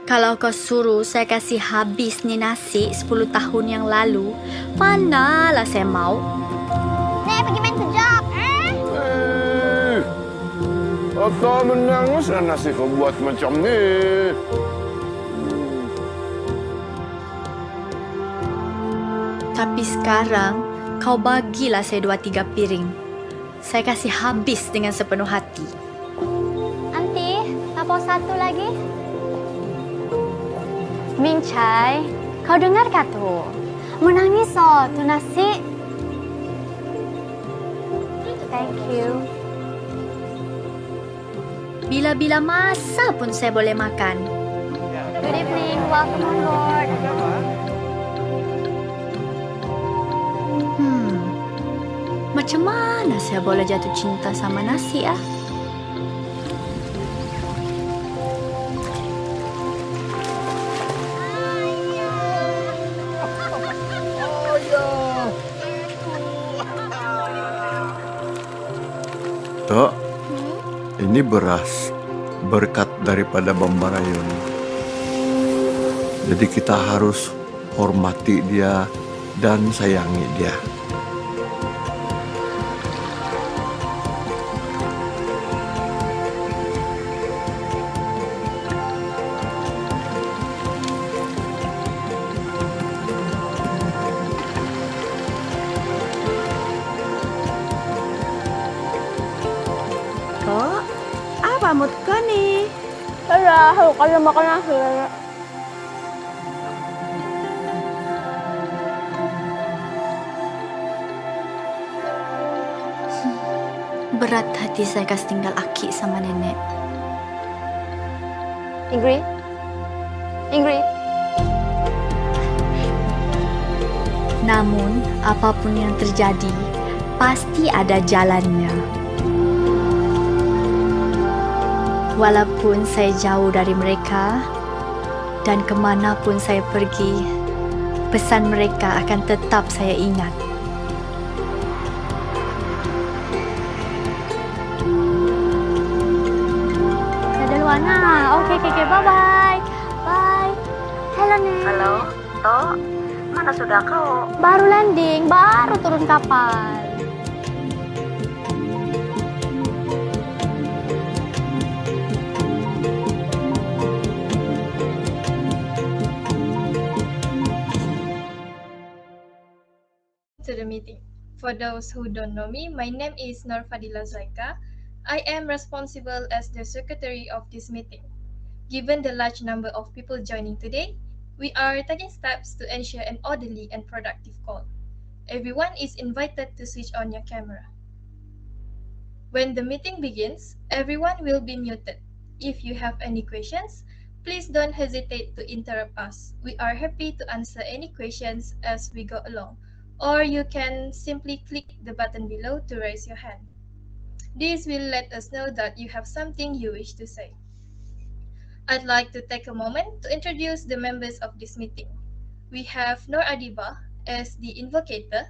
Kalau kau suruh saya kasih habis ni nasi 10 tahun yang lalu, manalah saya mau. Nek, pergi main kejap. Apa menangis nasi kau buat macam ni? Tapi sekarang, kau bagilah saya 2-3 piring. Saya kasih habis dengan sepenuh hati. Aunty, lapor satu lagi. Min Chai, kau dengar kah tu? Menangis tu nasi. Thank you. Bila-bila masa pun saya boleh makan. Good evening, welcome on board. Macam mana saya boleh jatuh cinta sama nasi ah? Tok, ini beras berkat daripada Bambarayun. Jadi kita harus hormati dia dan sayangi dia. Tok, apa mood kau ni? Saya kalau makan nasi. Berat hati saya kasih tinggal Aki sama nenek. Ingrid? Ingrid? Namun, apapun yang terjadi, pasti ada jalannya. Walaupun saya jauh dari mereka dan kemanapun saya pergi, pesan mereka akan tetap saya ingat. Saya duluan lah. Okay, bye-bye. Bye. Hello, Nek. Halo, Tok. Mana sudah kau? Baru landing, baru turun kapal. To the meeting. For those who don't know me, my name is Nur Fadila Zaika. I am responsible as the secretary of this meeting. Given the large number of people joining today, we are taking steps to ensure an orderly and productive call. Everyone is invited to switch on your camera. When the meeting begins, everyone will be muted. If you have any questions, please don't hesitate to interrupt us. We are happy to answer any questions as we go along, or you can simply click the button below to raise your hand. This will let us know that you have something you wish to say. I'd like to take a moment to introduce the members of this meeting. We have Nur Adiba as the invocator,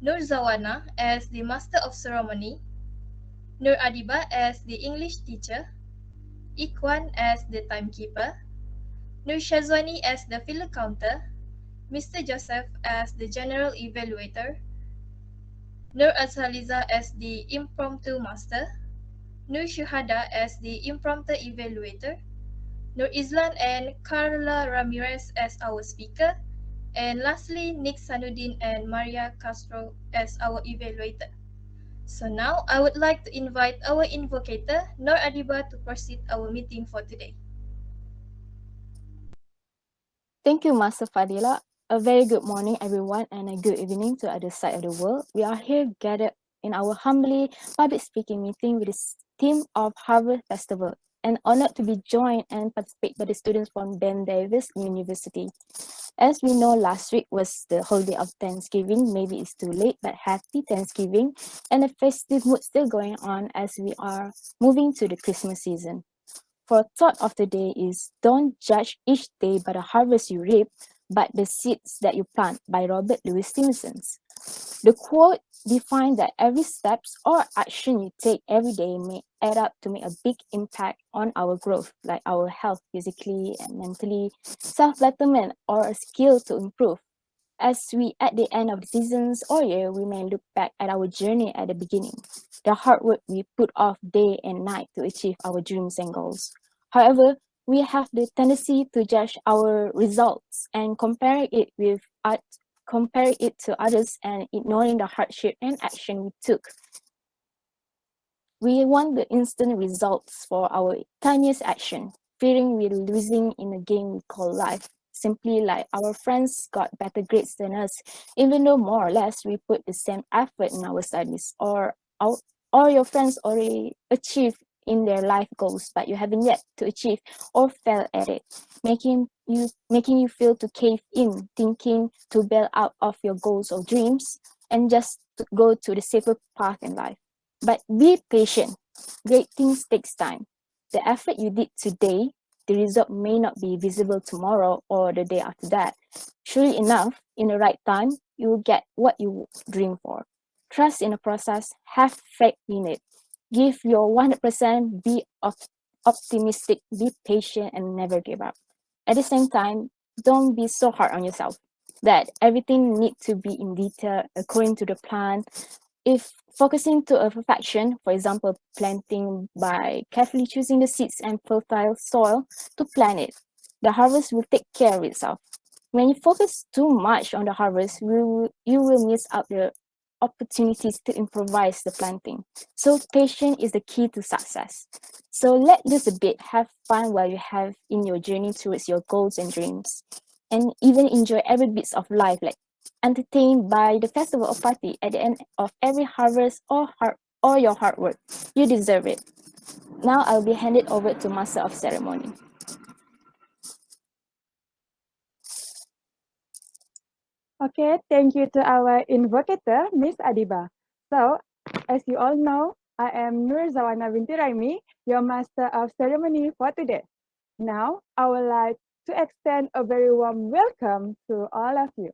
Nur Zawana as the master of ceremony, Nur Adiba as the English teacher, Ikwan as the timekeeper, Nur Shazwani as the filler counter, Mr. Joseph as the general evaluator, Nur Azhaliza as the impromptu master, Nur Shuhada as the impromptu evaluator, Nur Islan and Carla Ramirez as our speaker, and lastly, Nick Sanudin and Maria Castro as our evaluator. So now, I would like to invite our invocator, Nur Adiba, to proceed our meeting for today. Thank you, Master Fadila. A very good morning, everyone, and a good evening to other side of the world. We are here gathered in our humbly public speaking meeting with the theme of Harvest Festival, and honored to be joined and participate by the students from Ben Davis University. As we know, last week was the holiday of Thanksgiving. Maybe it's too late, but happy Thanksgiving, and the festive mood still going on as we are moving to the Christmas season. For thought of the day is, don't judge each day by the harvest you reap, but the seeds that you plant, by Robert Louis Stevenson. The quote defined that every steps or action you take every day may add up to make a big impact on our growth, like our health physically and mentally, self-betterment, or a skill to improve. As we at the end of the seasons or year, we may look back at our journey at the beginning, the hard work we put off day and night to achieve our dreams and goals. However, we have the tendency to judge our results and compare it to others and ignoring the hardship and action we took. We want the instant results for our tiniest action, fearing we're losing in a game we call life. Simply like our friends got better grades than us, even though more or less we put the same effort in our studies, or your friends already achieved in their life goals, but you haven't yet to achieve or fail at it, making you feel to cave in, thinking to bail out of your goals or dreams and just to go to the safer path in life. But be patient. Great things takes time. The effort you did today, the result may not be visible tomorrow or the day after that. Surely enough, in the right time, you will get what you dream for. Trust in the process, have faith in it. Give your 100%, be optimistic, be patient, and never give up. At the same time, don't be so hard on yourself that everything needs to be in detail according to the plan. If focusing to a perfection, for example, planting by carefully choosing the seeds and fertile soil to plant it, the harvest will take care of itself. When you focus too much on the harvest, you will miss out the opportunities to improvise the planting. So patience is the key to success. So let loose a bit, have fun while you have in your journey towards your goals and dreams. And even enjoy every bit of life, like entertained by the festival or party at the end of every harvest or your hard work. You deserve it. Now I'll be handed over to Master of Ceremony. Okay, thank you to our invocator, Miss Adiba. So, as you all know, I am Nur Zawana binti Raimi, your Master of Ceremony for today. Now, I would like to extend a very warm welcome to all of you.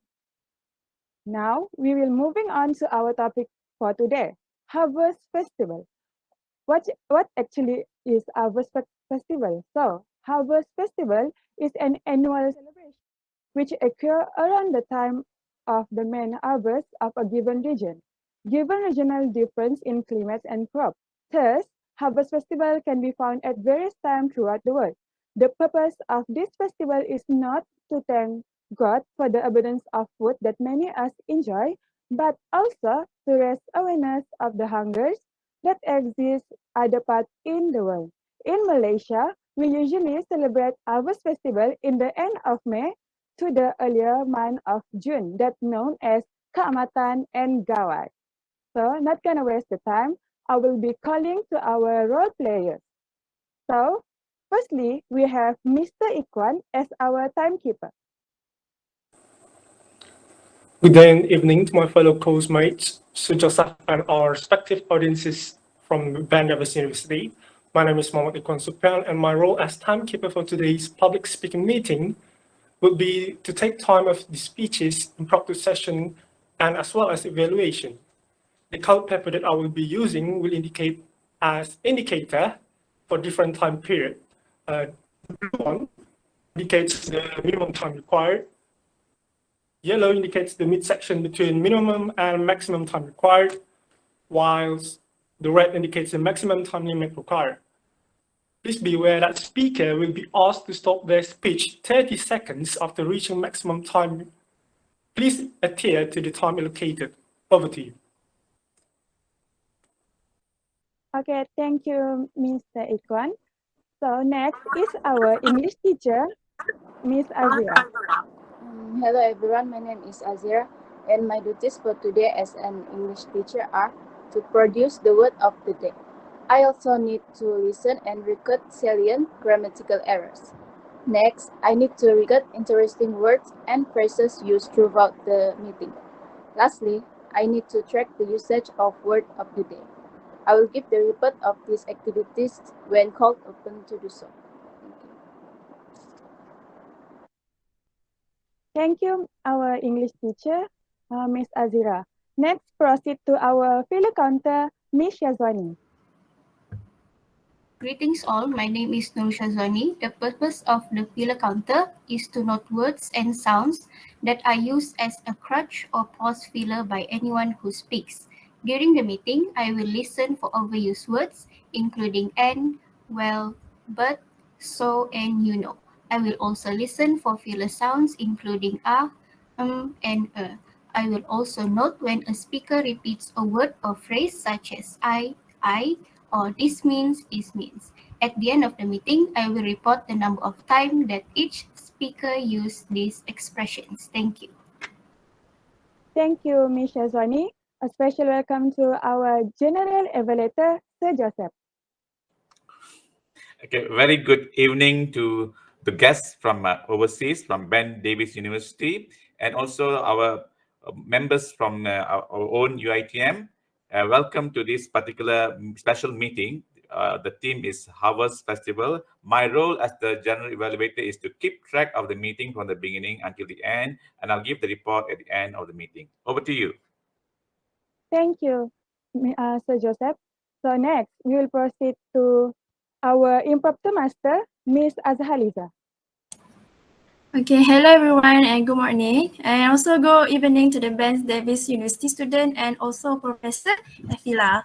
Now, we will moving on to our topic for today, Harvest Festival. What actually is Harvest Festival? So, Harvest Festival is an annual celebration which occur around the time of the main harvest of a given region, given regional difference in climate and crop. Thus, harvest festival can be found at various times throughout the world. The purpose of this festival is not to thank God for the abundance of food that many us enjoy, but also to raise awareness of the hungers that exist other parts in the world. In Malaysia, we usually celebrate harvest festival in the end of May to the earlier month of June, that's known as Keamatan and Gawai. So, not gonna waste the time, I will be calling to our role players. So, firstly, we have Mr. Ikwan as our timekeeper. Good day and evening to my fellow course-mates, Sir Joseph and our respective audiences from Bandavas University. My name is Mohammad Ikwan Supian, and my role as timekeeper for today's public speaking meeting would be to take time of the speeches, impromptu session, and as well as evaluation. The color paper that I will be using will indicate as indicator for different time period. Blue one indicates the minimum time required. Yellow indicates the midsection between minimum and maximum time required, whilst the red indicates the maximum time limit required. Please be aware that speaker will be asked to stop their speech 30 seconds after reaching maximum time. Please adhere to the time allocated. Over to you. Okay, thank you, Mr. Ikwan. So next is our English teacher, Miss Azira. Hello everyone, my name is Azira, and my duties for today as an English teacher are to produce the word of the day. I also need to listen and record salient grammatical errors. Next, I need to record interesting words and phrases used throughout the meeting. Lastly, I need to track the usage of word of the day. I will give the report of these activities when called upon to do so. Thank you, our English teacher, Miss Azira. Next, proceed to our filler counter, Miss Yazwani. Greetings all, my name is Nur Shazwani. The purpose of the filler counter is to note words and sounds that are used as a crutch or pause filler by anyone who speaks. During the meeting, I will listen for overused words, including and, well, but, so, and you know. I will also listen for filler sounds, including and I will also note when a speaker repeats a word or phrase such as I, or this means. At the end of the meeting, I will report the number of times that each speaker used these expressions. Thank you. Thank you, Miss Yazwani. A special welcome to our General Evaluator, Sir Joseph. Okay, very good evening to the guests from overseas, from Ben Davis University, and also our members from our own UITM. Welcome to this particular special meeting. The theme is Harvest Festival. My role as the General Evaluator is to keep track of the meeting from the beginning until the end, and I'll give the report at the end of the meeting. Over to you. Thank you, Sir Joseph. So next, we will proceed to our Improptor Master, Miss Azhaliza. Okay, hello everyone and good morning. And also good evening to the Ben Davis University student and also Professor Efila.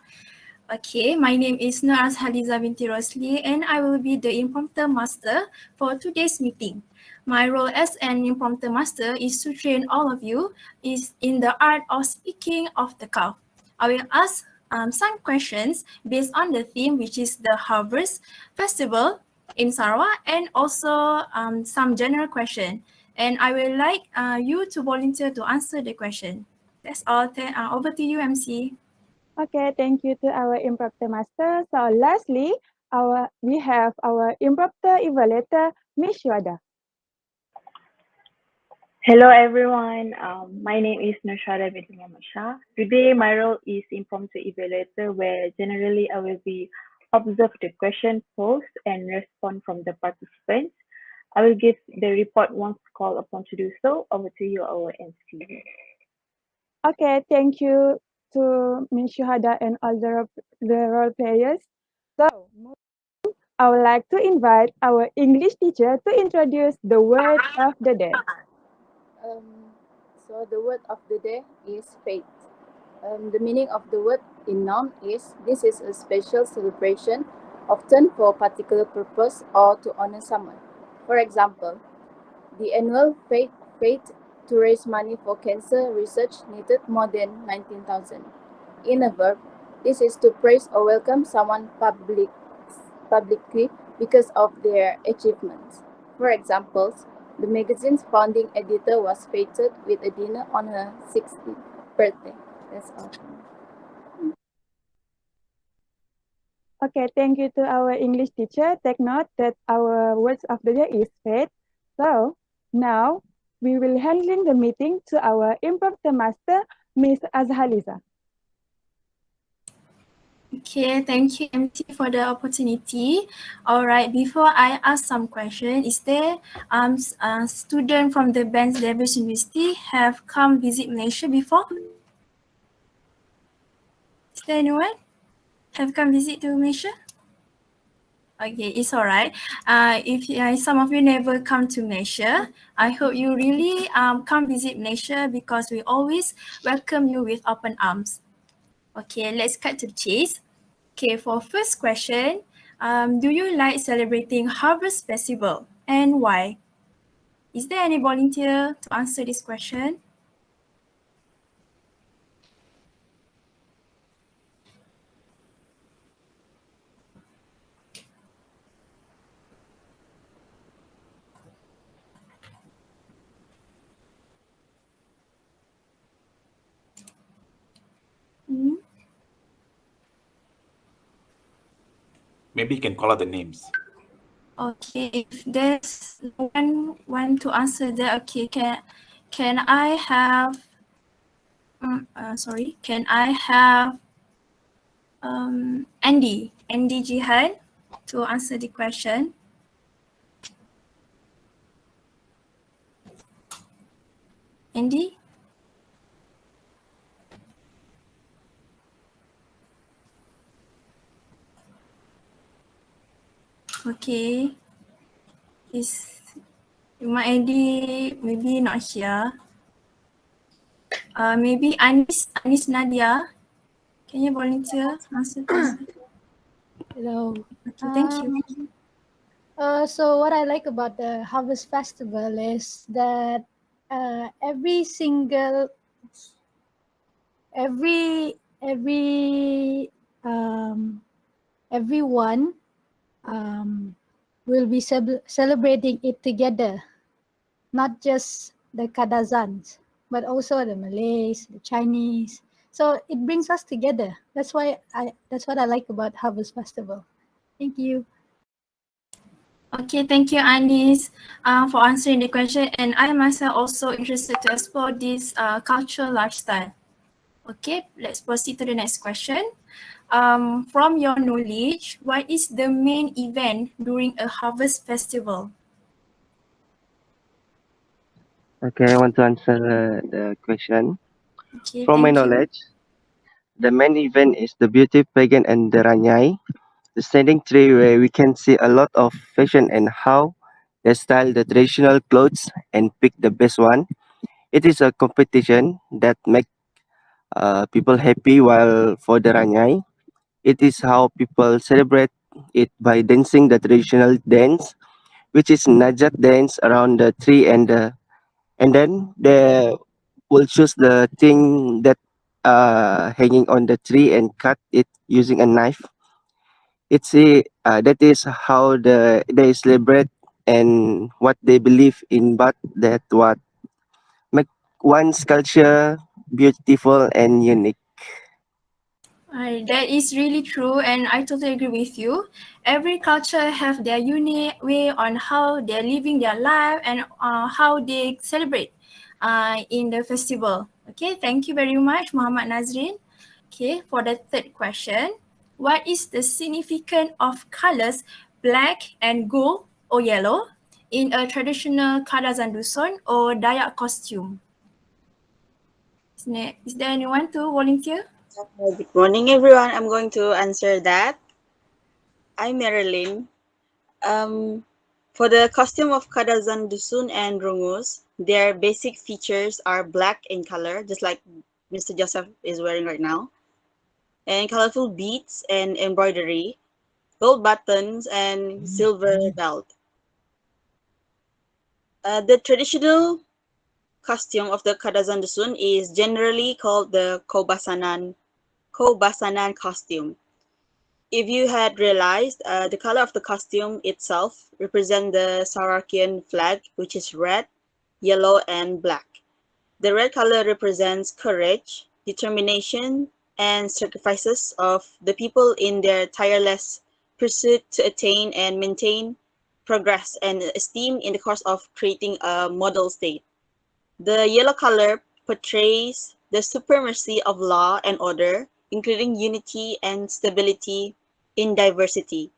Okay, my name is Nur Azhaliza binti Rosli and I will be the Improptor Master for today's meeting. My role as an Improptor Master is to train all of you in the art of speaking off the cuff. I will ask some questions based on the theme, which is the Harvest Festival in Sarawak, and also some general question. And I will like you to volunteer to answer the question. That's all. Over to you, MC. Okay, thank you to our Improptor Master. So lastly, we have our Improptor Evaluator, Miss Yuada. Hello everyone, my name is Nushara binti Muhammad Shah. Today my role is Improptor Evaluator, where generally I will be observe the question posed and respond from the participants. I will give the report once called upon to do so. Over to you, our MC. Okay, thank you to Ms. Shuhada and all the role players. So, I would like to invite our English teacher to introduce the word of the day. So the word of the day is fate. The meaning of the word in noun is this is a special celebration, often for a particular purpose or to honor someone. For example, the annual fate to raise money for cancer research needed more than 19,000. In a verb, this is to praise or welcome someone publicly because of their achievements. For examples, the magazine's founding editor was feted with a dinner on her 60th birthday. That's all. Okay, thank you to our English teacher. Take note that our words of the day is fate. So, now we will handling the meeting to our Improptor Master, Miss Azhaliza. Okay, thank you, MT, for the opportunity. All right, before I ask some question, is there a student from the Ben Davis University have come visit Malaysia before? Is there anyone have come visit to Malaysia? Okay, it's all right. If some of you never come to Malaysia, I hope you really come visit Malaysia because we always welcome you with open arms. Okay, let's cut to the chase. Okay, for first question, do you like celebrating Harvest Festival and why? Is there any volunteer to answer this question? Maybe you can call out the names. Okay, if there's no one want to answer that, okay, can I have can I have Andy Jihan to answer the question? Andy? Okay. Is my ID maybe not here. Maybe Anis Nadia. Can you volunteer answer this? Hello. Okay, thank you. So what I like about the Harvest Festival is that every single everyone will be celebrating it together, not just the Kadazans, but also the Malays, the Chinese. So it brings us together. That's what I like about Harvest Festival. Thank you. Okay, thank you, Anis, for answering the question. And I myself also interested to explore this cultural lifestyle. Okay, let's proceed to the next question. From your knowledge, what is the main event during a harvest festival? Okay, I want to answer the question. Okay, From my thank you. knowledge, the main event is the beauty pageant and the Ranyai, the standing tree where we can see a lot of fashion and how they style the traditional clothes and pick the best one. It is a competition that make people happy, while for the Ranyai, it is how people celebrate it by dancing the traditional dance, which is Najat dance around the tree, and then they will choose the thing that hanging on the tree and cut it using a knife. That is how they celebrate and what they believe in, but that what make one's culture beautiful and unique. That is really true, and I totally agree with you. Every culture have their unique way on how they're living their life and how they celebrate in the festival. Okay, thank you very much, Muhammad Nazrin. Okay, for the third question, what is the significance of colors black and gold or yellow in a traditional Kadazan Dusun or Dayak costume? Is there anyone to volunteer? Good morning, everyone. I'm going to answer that. I'm Marilyn. For the costume of Kadazan Dusun and Rungus, their basic features are black in color, just like Mr. Joseph is wearing right now, and colorful beads and embroidery, gold buttons, and silver belt. The traditional costume of the Kadazan Dusun is generally called the Kobasanan costume. If you had realized, the color of the costume itself represents the Sarakian flag, which is red, yellow, and black. The red color represents courage, determination, and sacrifices of the people in their tireless pursuit to attain and maintain progress and esteem in the course of creating a model state. The yellow color portrays the supremacy of law and order, including unity and stability in diversity,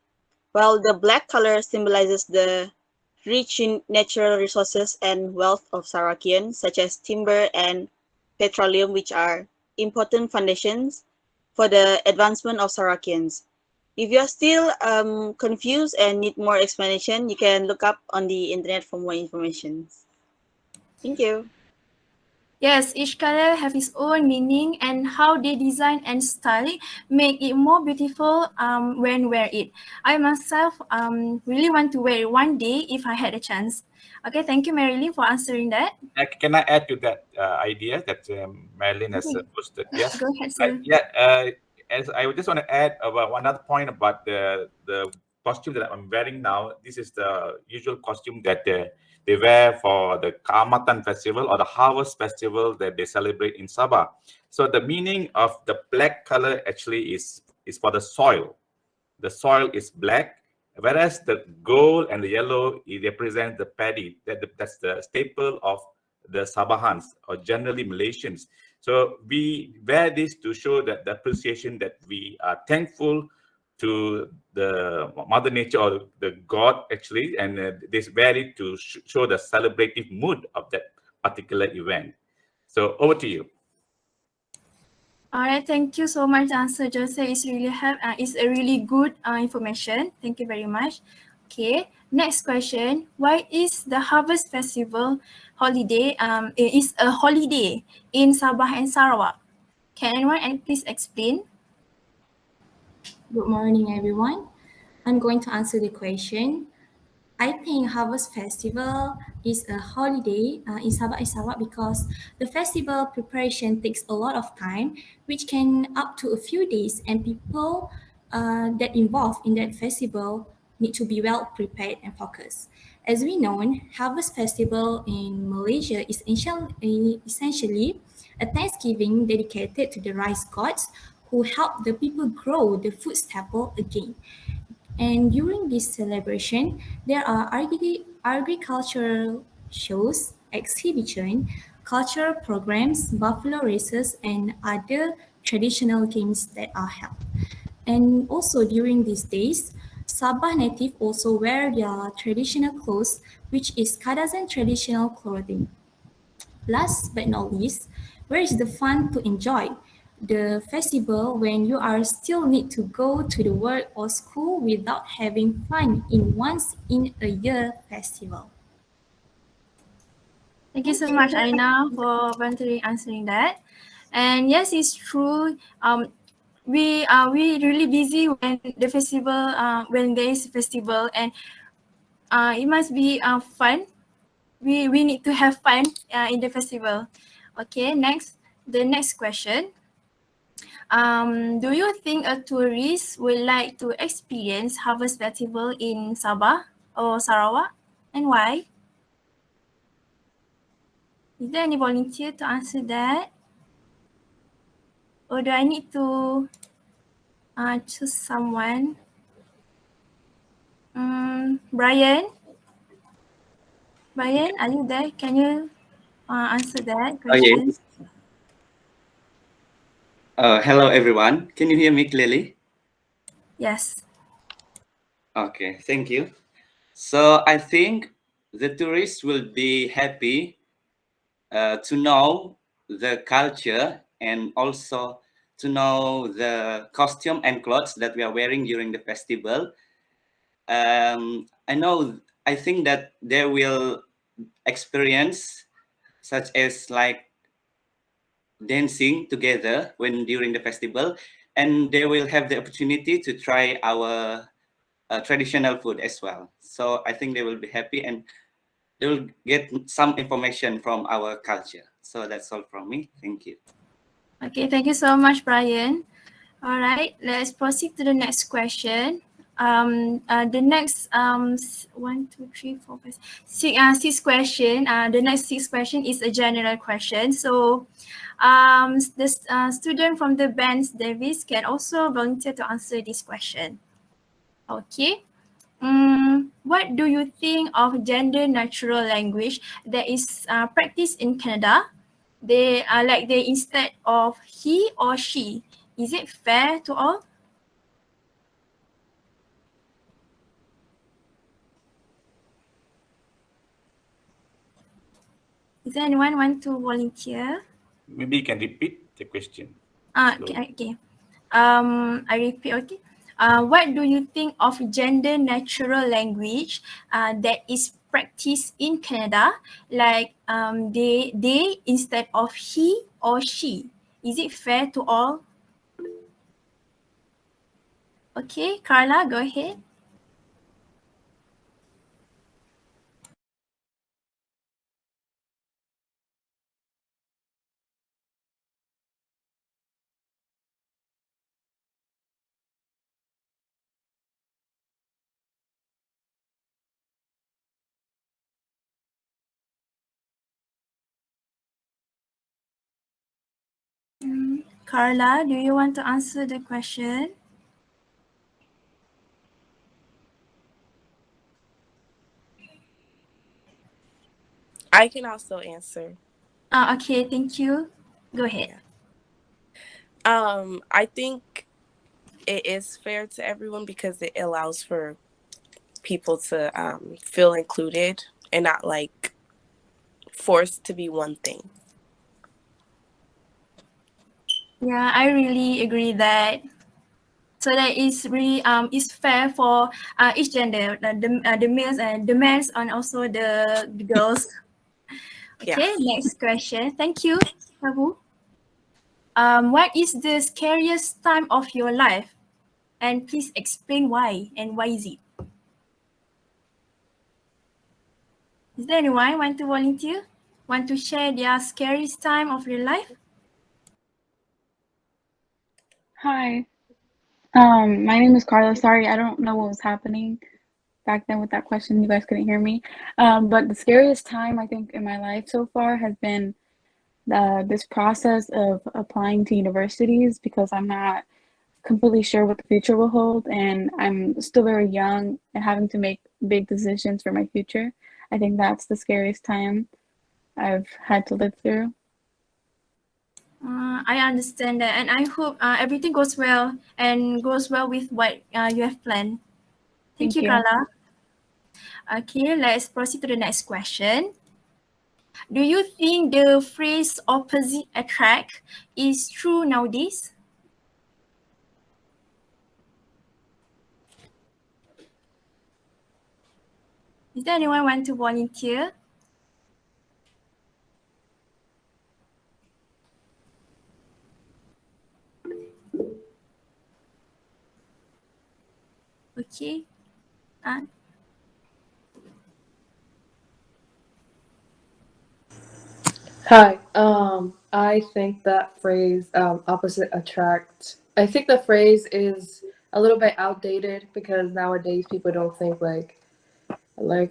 while the black color symbolizes the rich in natural resources and wealth of Sarakian, such as timber and petroleum, which are important foundations for the advancement of Sarakians. If you're still confused and need more explanation, you can look up on the internet for more information. Thank you. Yes, each color have its own meaning, and how they design and style it make it more beautiful when wear it. I myself really want to wear it one day if I had a chance. Okay, thank you, Marilyn, for answering that. Can I add to that idea that Marilyn has Okay. posted? Yeah. Go ahead, sir. As I just want to add about one other point about the costume that I'm wearing now. This is the usual costume that they wear for the Kaamatan festival or the harvest festival that they celebrate in Sabah. So the meaning of the black color actually is for the soil. The soil is black, whereas the gold and the yellow, it represents the paddy. That's the staple of the Sabahans or generally Malaysians. So we wear this to show that the appreciation that we are thankful to the Mother Nature or the God actually, and this wear it to show the celebrative mood of that particular event. So over to you. All right, thank you so much, answer Joseph. It's really it's a really good information. Thank you very much. Okay, next question. Why is the Harvest Festival holiday is a holiday in Sabah and Sarawak? Can anyone please explain? Good morning, everyone. I'm going to answer the question. I think Harvest Festival is a holiday in Sabah and Sarawak because the festival preparation takes a lot of time, which can up to a few days, and people that involved in that festival need to be well prepared and focused. As we know, Harvest Festival in Malaysia is essentially a Thanksgiving dedicated to the rice gods who help the people grow the food staple again. And during this celebration, there are agricultural shows, exhibition, cultural programs, buffalo races, and other traditional games that are held. And also during these days, Sabah native also wear their traditional clothes, which is Kadazan traditional clothing. Last but not least, where is the fun to enjoy the festival when you are still need to go to the work or school without having fun in once in a year festival? Thank you so much, Aina, for volunteering answering that. And yes, it's true. We really busy when the festival when there is a festival, and it must be fun. We need to have fun in the festival. Okay, the next question. Do you think a tourist would like to experience Harvest Festival in Sabah or Sarawak, and why? Is there any volunteer to answer that? Or do I need to choose someone? Brian? Brian, are you there? Can you answer that Okay. question? Hello, everyone. Can you hear me clearly? Yes. Okay, thank you. So I think the tourists will be happy to know the culture and also to know the costume and clothes that we are wearing during the festival. I think that they will experience such as like dancing together when during the festival, and they will have the opportunity to try our traditional food as well. So I think they will be happy and they will get some information from our culture. So that's all from me. Thank you. Okay, thank you so much, Brian. All right, let's proceed to the next question. The next 6 question. The next 6 question is a general question. So, the student from the Benz Davis can also volunteer to answer this question. Okay. What do you think of gender natural language that is practiced in Canada? They are instead of he or she. Is it fair to all? Is there anyone want to volunteer? Maybe you can repeat the question. Okay. I repeat. Okay. What do you think of gender natural language that is practiced in Canada, like they instead of he or she? Is it fair to all? Okay, Carla, go ahead. Carla, do you want to answer the question? I can also answer. Okay, thank you. Go ahead. I think it is fair to everyone because it allows for people to feel included and not like forced to be one thing. Yeah, I really agree that so that is really is fair for each gender, the males and the men and also the girls. Okay, next question. Thank you, Tabu. What is the scariest time of your life? And please explain why and why is it? Is there anyone want to volunteer? Want to share their scariest time of your life? Hi. My name is Carla. Sorry, I don't know what was happening back then with that question. You guys couldn't hear me. But the scariest time I think in my life so far has been this process of applying to universities because I'm not completely sure what the future will hold, and I'm still very young and having to make big decisions for my future. I think that's the scariest time I've had to live through. I understand that, and I hope everything goes well and goes well with what you have planned. Thank you, Carla. Okay, let's proceed to the next question. Do you think the phrase opposite attract is true nowadays? Is there anyone want to volunteer? Okay. Hi. I think that phrase opposite attract. I think the phrase is a little bit outdated because nowadays people don't think like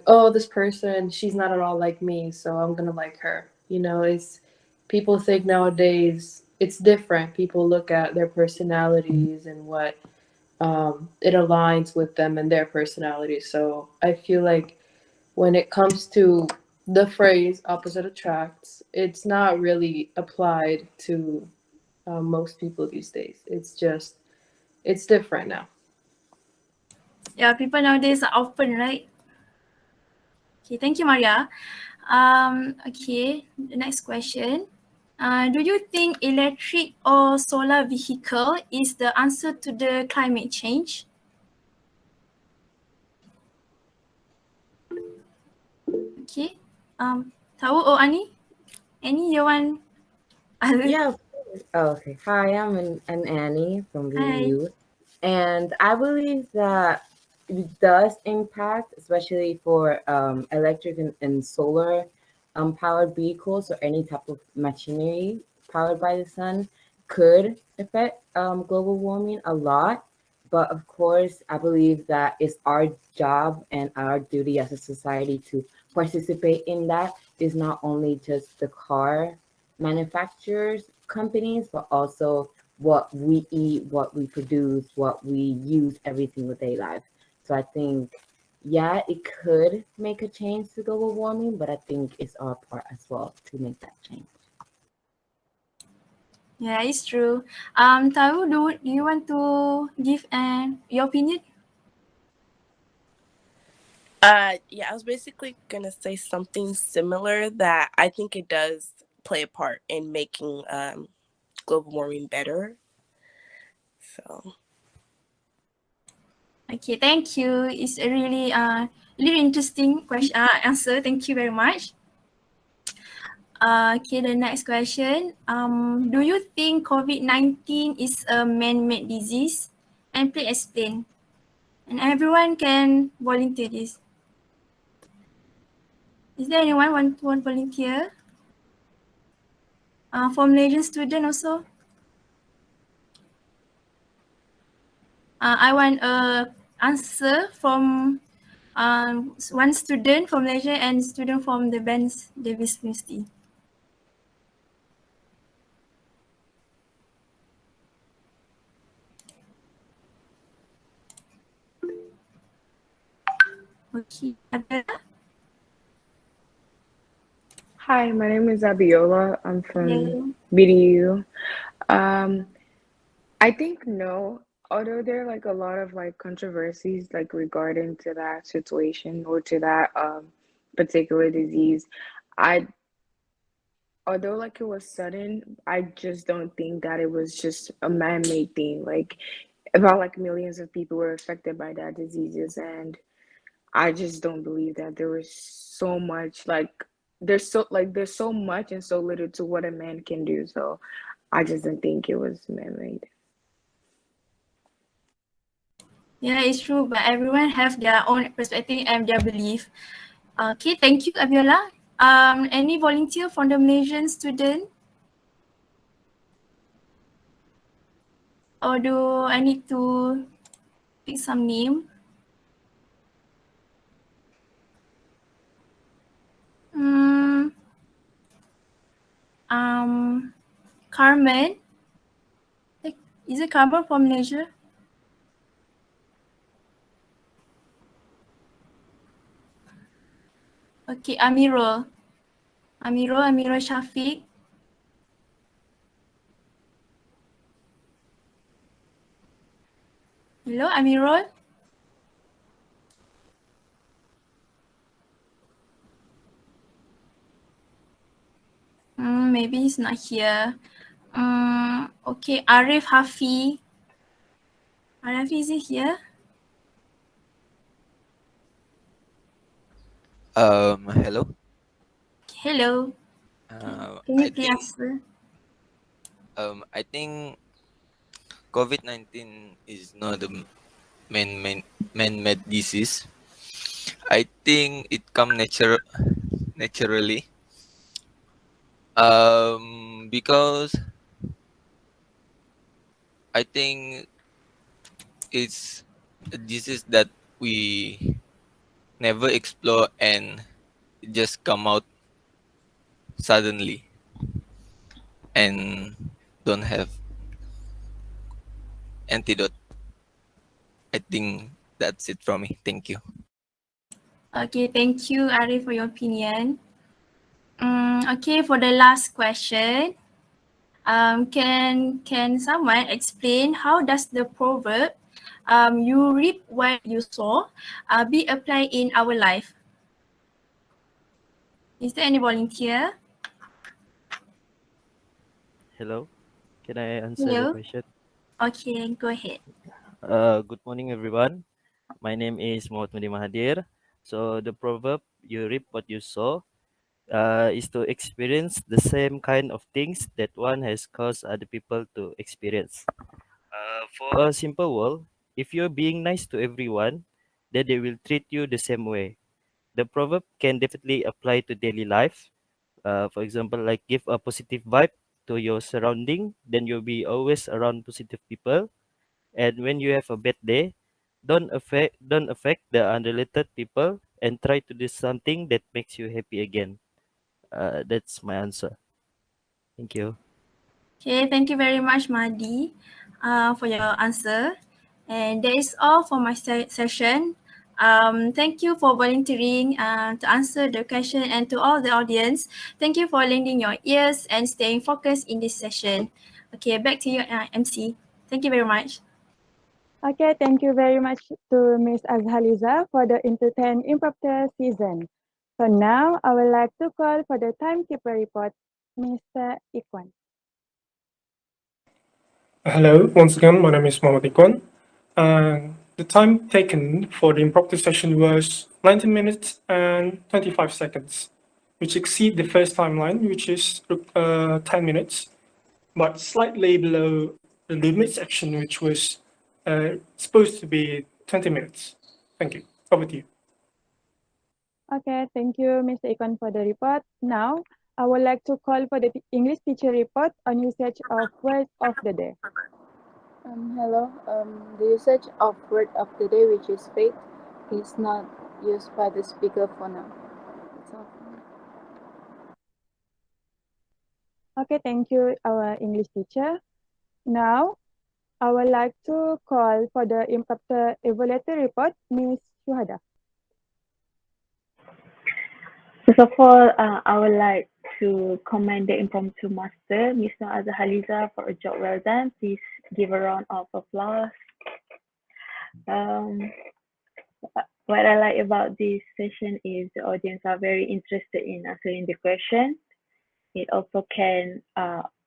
oh, this person, she's not at all like me, so I'm gonna like her. You know, it's people think nowadays it's different. People look at their personalities and what it aligns with them and their personality. So I feel like when it comes to the phrase opposite attracts, it's not really applied to most people these days. It's different now. Yeah, people nowadays are open, right? Okay, thank you, Maria. Okay, the next question. Do you think electric or solar vehicle is the answer to the climate change? Okay. Tahu or Ani? Any you want? Yeah. Oh, okay. Hi, I'm Annie from VU. And I believe that it does impact, especially for electric and solar powered vehicles or any type of machinery powered by the sun could affect global warming a lot. But of course, I believe that it's our job and our duty as a society to participate in that. Is not only just the car manufacturers companies, but also what we eat, what we produce, what we use every single day life. So I think, yeah, it could make a change to global warming, but I think it's our part as well to make that change. Yeah, it's true. Tahu, do you want to give your opinion? Yeah, I was basically gonna say something similar, that I think it does play a part in making global warming better. So. Okay, thank you. It's a really really interesting question answer. Thank you very much. Okay, the next question. Do you think COVID-19 is a man-made disease? And please explain. And everyone can volunteer this. Is there anyone want to volunteer? For Malaysian student also. I want a answer from one student from Malaysia and student from the Ben Davis University. Okay, Hi, my name is Abiola. I'm from Hello. BDU. I think no, although there are like a lot of like controversies like regarding to that situation or to that particular disease. I although like it was sudden, I just don't think that it was just a man-made thing. Like about like millions of people were affected by that diseases, and I just don't believe that there was so much there's so much and so little to what a man can do. So I just didn't think it was man-made. Yeah, it's true, but everyone have their own perspective and their belief. Okay, thank you, Abiola. Any volunteer from the Malaysian student? Or do I need to pick some name? Carmen. Is it Carmen from Malaysia? Okay, Amirul. Amirul Shafiq. Hello, Amirul. Maybe he's not here. Okay, Arif Hafi. Arif, is he here? Hello. Hello. Can you please answer? I think COVID-19 is not a man-made disease. I think it come naturally. Because I think it's a disease that we never explore and it just come out suddenly and don't have antidote. I think that's it from me. Thank you. Okay, thank you, Arif, for your opinion. Okay, for the last question, can someone explain how does the proverb "you reap what you sow" be applied in our life? Is there any volunteer? Hello, can I answer the Hello. question? Okay, go ahead. Good morning, everyone. My name is Muhammad Mahathir. So the proverb "you reap what you sow" is to experience the same kind of things that one has caused other people to experience. For a simple world, if you're being nice to everyone, then they will treat you the same way. The proverb can definitely apply to daily life. For example, like give a positive vibe to your surrounding, then you'll be always around positive people. And when you have a bad day, don't affect the unrelated people and try to do something that makes you happy again. That's my answer. Thank you. Okay, thank you very much, Mahdi, for your answer. And that is all for my session. Thank you for volunteering to answer the question, and to all the audience, thank you for lending your ears and staying focused in this session. Okay, back to you, MC. Thank you very much. Okay, thank you very much to Ms. Azhaliza for the entertain Improptor season. So now I would like to call for the Timekeeper Report, Mr. Ikwan. Hello, once again, my name is Mohammed Ikwan. The time taken for the Improptor session was 19 minutes and 25 seconds, which exceed the first timeline, which is 10 minutes, but slightly below the limit section, which was supposed to be 20 minutes. Thank you. Over to you. Okay, thank you, Mr. Ikwan, for the report. Now, I would like to call for the English teacher report on usage of word of the day. Hello. The usage of word of the day, which is faith, is not used by the speaker for now. That's all. Okay, thank you, our English teacher. Now, I would like to call for the Improptor Evaluator report, Ms. Shuhada. First of all, I would like to commend the impromptu master, Ms. Azhaliza, for a job well done. Please give a round of applause. What I like about this session is the audience are very interested in answering the question. It also can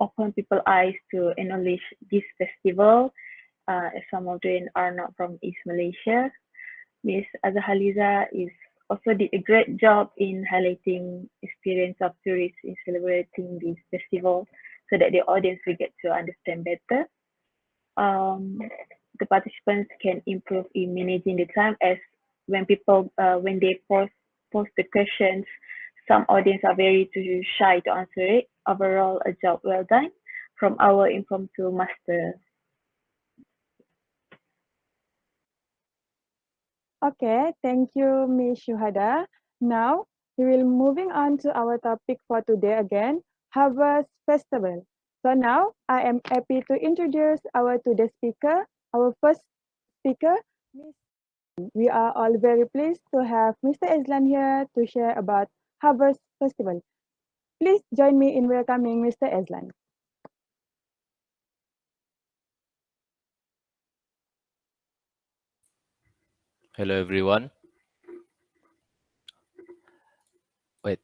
open people's eyes to acknowledge this festival as some of them are not from East Malaysia. Miss Azahaliza is also did a great job in highlighting experience of tourists in celebrating this festival so that the audience will get to understand better. The participants can improve in managing the time as when people when they post the questions, some audience are very too shy to answer it. Overall, a job well done from our impromptu master. Okay, thank you, Ms. Shuhada. Now, we will moving on to our topic for today again, Harvest Festival. So now, I am happy to introduce our today's speaker, our first speaker, Ms. We are all very pleased to have Mr. Islan here to share about Harvest Festival. Please join me in welcoming Mr. Islan. Hello everyone. Wait.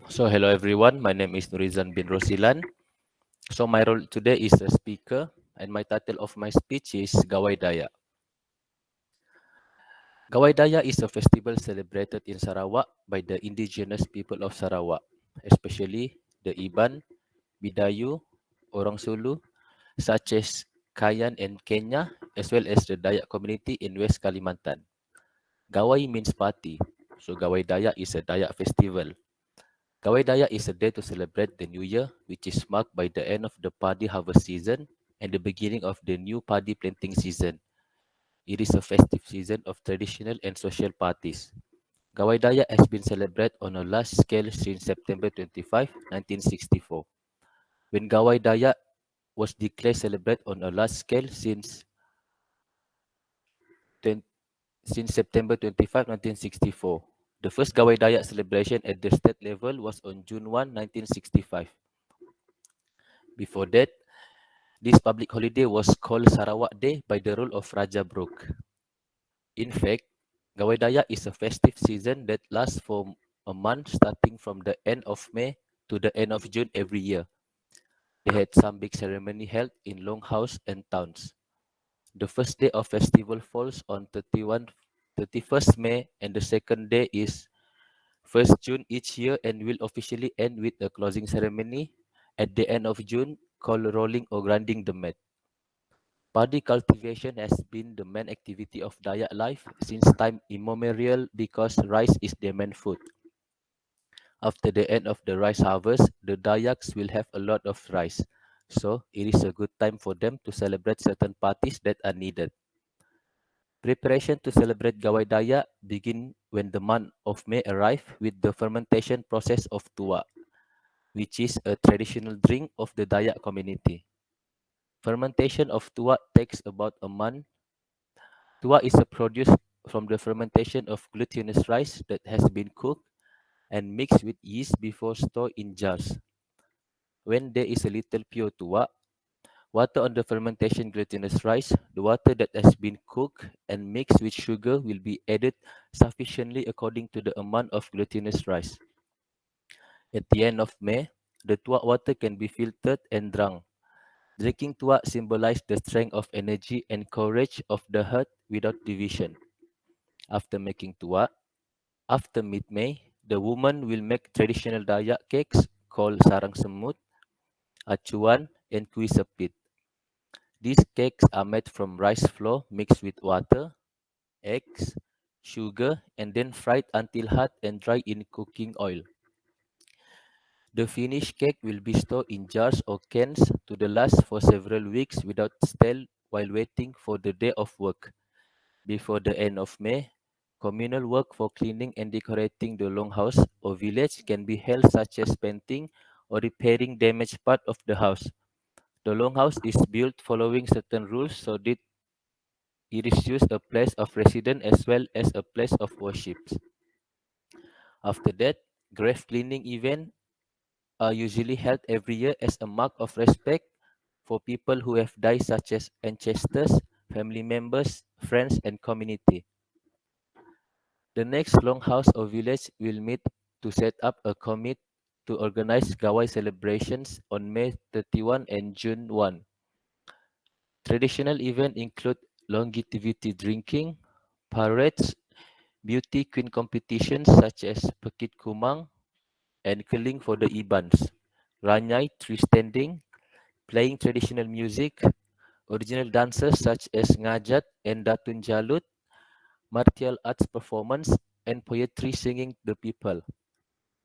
So hello everyone. My name is Nurizan bin Rosilan. So my role today is a speaker and my title of my speech is Gawai Daya. Gawai Daya is a festival celebrated in Sarawak by the indigenous people of Sarawak, especially the Iban, Bidayu, Orang Sulu, such as Kayan and Kenya, as well as the Dayak community in West Kalimantan. Gawai means party, so Gawai Daya is a Dayak festival. Gawai Daya is a day to celebrate the new year, which is marked by the end of the paddy harvest season and the beginning of the new paddy planting season. It is a festive season of traditional and social parties. Gawai Daya has been celebrated on a large scale since September 25, 1964. When Gawai Daya was declared celebrated on a large scale since September 25, 1964. The first Gawai Daya celebration at the state level was on June 1, 1965. Before that, this public holiday was called Sarawak Day by the rule of Raja Brooke. In fact, Gawai Daya is a festive season that lasts for a month starting from the end of May to the end of June every year. They had some big ceremony held in longhouse and towns. The first day of festival falls on 31st May and the second day is 1st June each year and will officially end with a closing ceremony at the end of June called rolling or grinding the mat. Paddy cultivation has been the main activity of Dayak life since time immemorial because rice is their main food. After the end of the rice harvest, the Dayaks will have a lot of rice, so it is a good time for them to celebrate certain parties that are needed. Preparation to celebrate Gawai Daya begin when the month of May arrive with the fermentation process of tua, which is a traditional drink of the Dayak community. Fermentation of tua takes about a month. Tua is a produce from the fermentation of glutinous rice that has been cooked and mixed with yeast before stored in jars. When there is a little pure tua, water on the fermentation glutinous rice, the water that has been cooked and mixed with sugar will be added sufficiently according to the amount of glutinous rice. At the end of May, the tua water can be filtered and drunk. Drinking tua symbolizes the strength of energy and courage of the heart without division. After making tua, after mid-May, the woman will make traditional Dayak cakes called sarang semut, acuan, and kuih sepit. These cakes are made from rice flour mixed with water, eggs, sugar, and then fried until hard and dry in cooking oil. The finished cake will be stored in jars or cans to the last for several weeks without stale while waiting for the day of work. Before the end of May, communal work for cleaning and decorating the longhouse or village can be held, such as painting or repairing damaged part of the house. The longhouse is built following certain rules so that it is used a place of residence as well as a place of worship. After that, grave cleaning event are usually held every year as a mark of respect for people who have died, such as ancestors, family members, friends, and community. The next longhouse or village will meet to set up a commit to organize Gawai celebrations on May 31 and June 1. Traditional events include longevity drinking, parades, beauty queen competitions such as Pekit Kumang and Keling for the Ibans, Ranyai tree standing, playing traditional music, original dances such as Ngajat and Datun Jalut, martial arts performance, and poetry singing the people.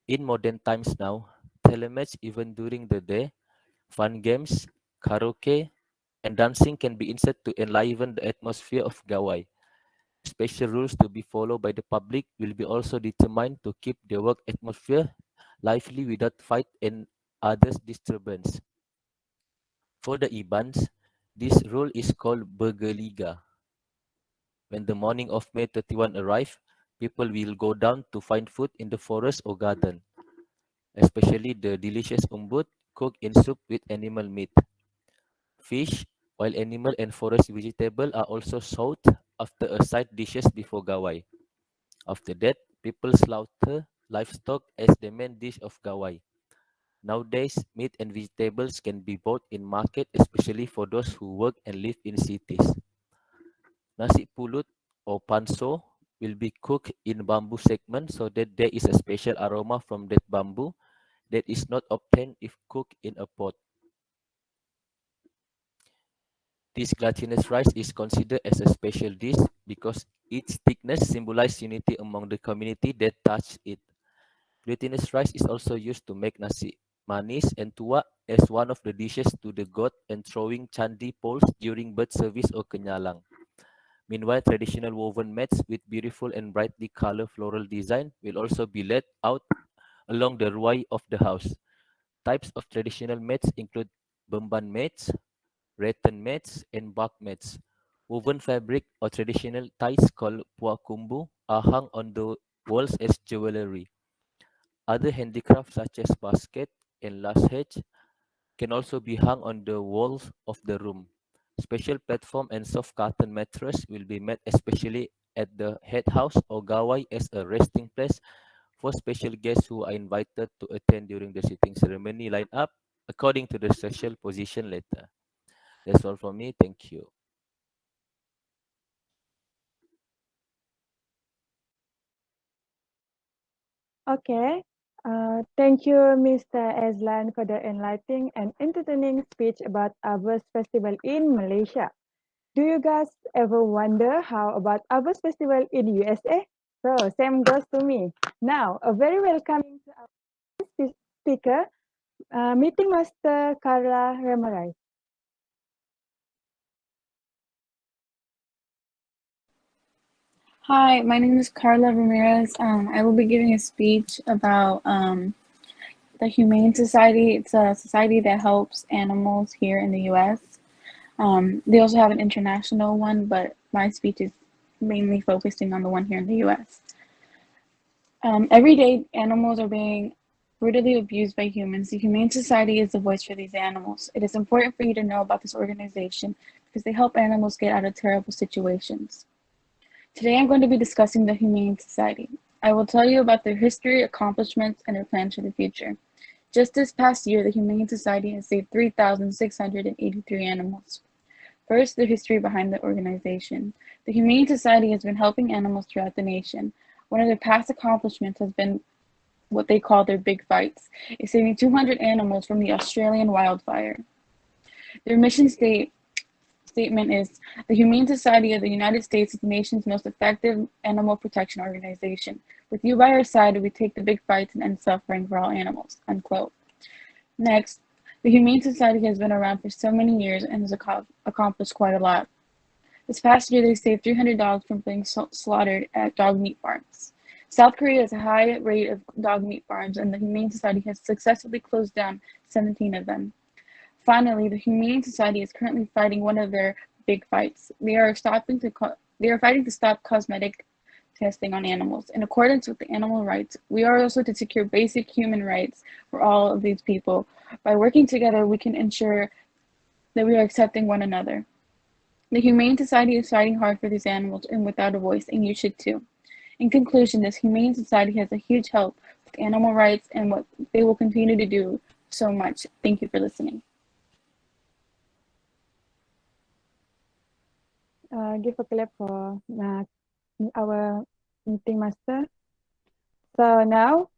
In modern times now, telematch even during the day, fun games, karaoke, and dancing can be inserted to enliven the atmosphere of Gawai. Special rules to be followed by the public will be also determined to keep the work atmosphere lively without fight and others disturbance. For the Ibans, this rule is called Bergeliga. When the morning of May 31 arrives, people will go down to find food in the forest or garden, especially the delicious umbut cooked in soup with animal meat. Fish, while animal and forest vegetable are also sought after a side dishes before Gawai. After that, people slaughter livestock as the main dish of Gawai. Nowadays, meat and vegetables can be bought in market, especially for those who work and live in cities. Nasi pulut or panso will be cooked in bamboo segment so that there is a special aroma from that bamboo that is not obtained if cooked in a pot. This glutinous rice is considered as a special dish because its thickness symbolizes unity among the community that touched it. Glutinous rice is also used to make nasi manis and tuak as one of the dishes to the god and throwing candi poles during birth service or kenyalang. Meanwhile, traditional woven mats with beautiful and brightly colored floral design will also be laid out along the ruai of the house. Types of traditional mats include bemban mats, rattan mats, and bark mats. Woven fabric or traditional ties called puakumbu are hung on the walls as jewelry. Other handicrafts such as basket and last hedge can also be hung on the walls of the room. Special platform and soft carton mattress will be made especially at the head house or gawai as a resting place for special guests who are invited to attend during the sitting ceremony line up according to the social position letter. That's all from me. Thank you. Okay. Thank you, Mr. Azlan, for the enlightening and entertaining speech about Abus Festival in Malaysia. Do you guys ever wonder how about Abus Festival in USA? So, same goes to me. Now, a very welcoming to our speaker, Meeting Master Carla Remarai. Hi, my name is Carla Ramirez. I will be giving a speech about the Humane Society. It's a society that helps animals here in the U.S. They also have an international one, but my speech is mainly focusing on the one here in the U.S. Every day, animals are being brutally abused by humans. The Humane Society is the voice for these animals. It is important for you to know about this organization because they help animals get out of terrible situations. Today, I'm going to be discussing the Humane Society. I will tell you about their history, accomplishments, and their plans for the future. Just this past year, the Humane Society has saved 3,683 animals. First, the history behind the organization. The Humane Society has been helping animals throughout the nation. One of their past accomplishments has been what they call their big fights, is saving 200 animals from the Australian wildfire. Their mission statement is, the Humane Society of the United States is the nation's most effective animal protection organization. With you by our side, we take the big fights and end suffering for all animals, unquote. Next, the Humane Society has been around for so many years and has accomplished quite a lot. This past year, they saved 300 dogs from being slaughtered at dog meat farms. South Korea has a high rate of dog meat farms, and the Humane Society has successfully closed down 17 of them. Finally, the Humane Society is currently fighting one of their big fights. They are fighting to stop cosmetic testing on animals. In accordance with the animal rights, we are also to secure basic human rights for all of these people. By working together, we can ensure that we are accepting one another. The Humane Society is fighting hard for these animals and without a voice, and you should too. In conclusion, this Humane Society has a huge help with animal rights and what they will continue to do so much. Thank you for listening. Give a clap for our meeting master. So now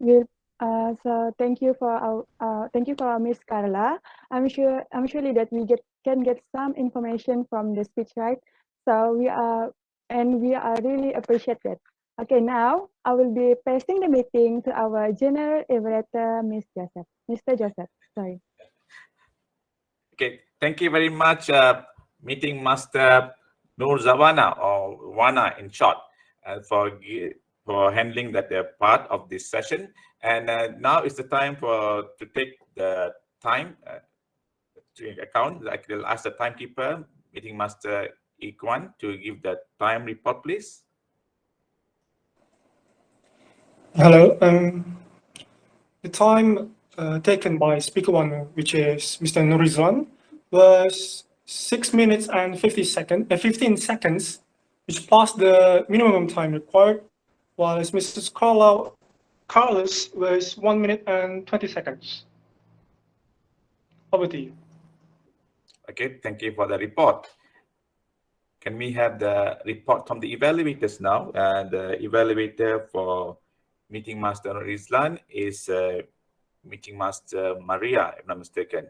so thank you for our Miss Carla. I'm sure that we can get some information from the speech, right? So we are really appreciate that. Okay, now I will be passing the meeting to our General Evaluator, Mr. Joseph. Sorry. Okay, thank you very much, Meeting Master Nur Zawana, or Wana in short, for handling that part of this session. And now is the time to take the time to account. I will ask the timekeeper, Meeting Master Ikwan, to give the time report, please. Hello. The time taken by speaker one, which is Mr. Nurizwan, was 6 minutes and 15 seconds, which passed the minimum time required, while Mrs. Carlos was 1 minute and 20 seconds. Over to you. Okay, thank you for the report. Can we have the report from the evaluators now? The evaluator for Meeting Master Rizlan is Meeting Master Maria, if I'm not mistaken.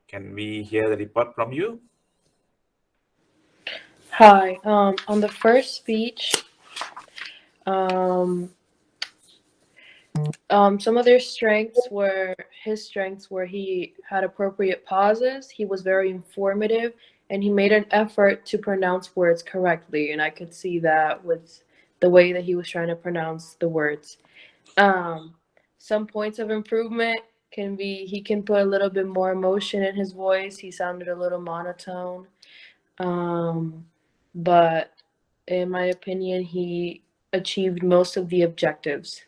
Can we hear the report from you? Hi. On the first speech, some of their strengths were his strengths where he had appropriate pauses, he was very informative, and he made an effort to pronounce words correctly. And I could see that with the way that he was trying to pronounce the words. Some points of improvement can be he can put a little bit more emotion in his voice. He sounded a little monotone. But in my opinion, he achieved most of the objectives.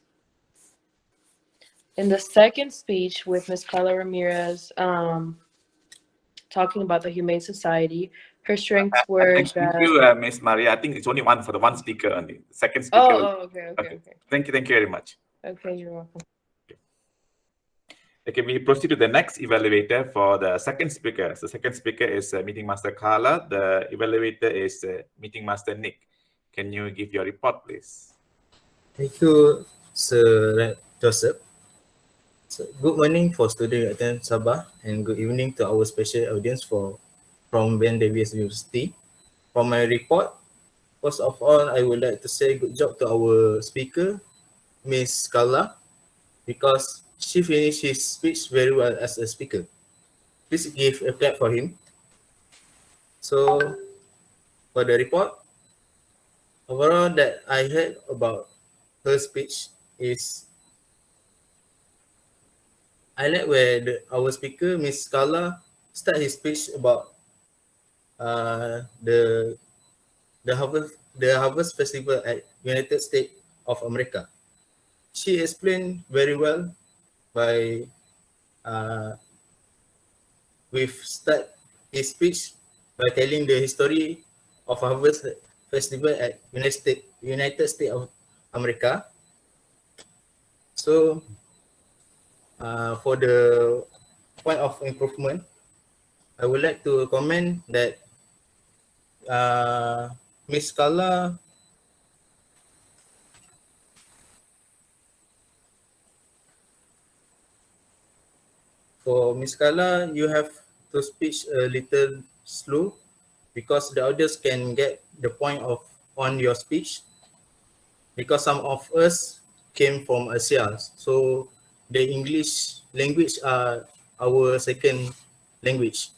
In the second speech with Ms. Carla Ramirez, talking about the Humane Society, her strengths were Thank you, Ms. Maria. I think it's only one for the one speaker only. The second speaker. Okay. Thank you very much. Okay, you're welcome. Okay, we proceed to the next evaluator for the second speaker. So the second speaker is Meeting Master Carla. The evaluator is Meeting Master Nick. Can you give your report, please? Thank you, Sir Joseph. So, good morning for student UITM Sabah, and good evening to our special audience from Ben Davis University. For my report, first of all, I would like to say good job to our speaker, Miss Carla, because she finished his speech very well as a speaker. Please give a clap for him. So, for the report, overall that I heard about her speech is I like where our speaker, Miss Carla, start his speech about the Harvest Festival at United States of America. She explained very well by we've start his speech by telling the history of Harvest Festival at United States of America. So for the point of improvement, I would like to comment that Miss Carla you have to speak a little slow because the audience can get the point on your speech, because some of us came from Asia, so the English language are our second language.